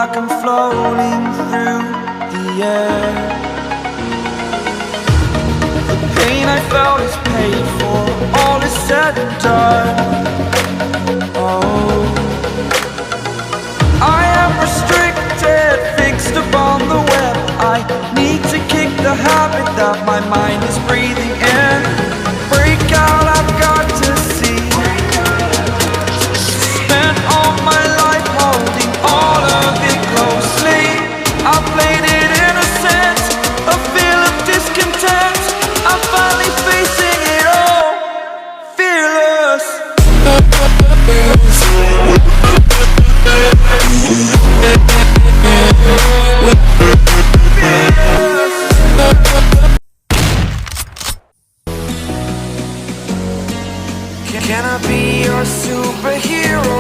like I'm floating through the air. The pain I felt is paid for, all is said and done. Oh, I am restricted, fixed upon the web. I need to kick the habit that my mind is breathing in. Break out, I've got to see. Spent all my life holding all of it closely. I played it innocent, a feel of discontent. I'm finally facing it all, fearless. Can I be your superhero?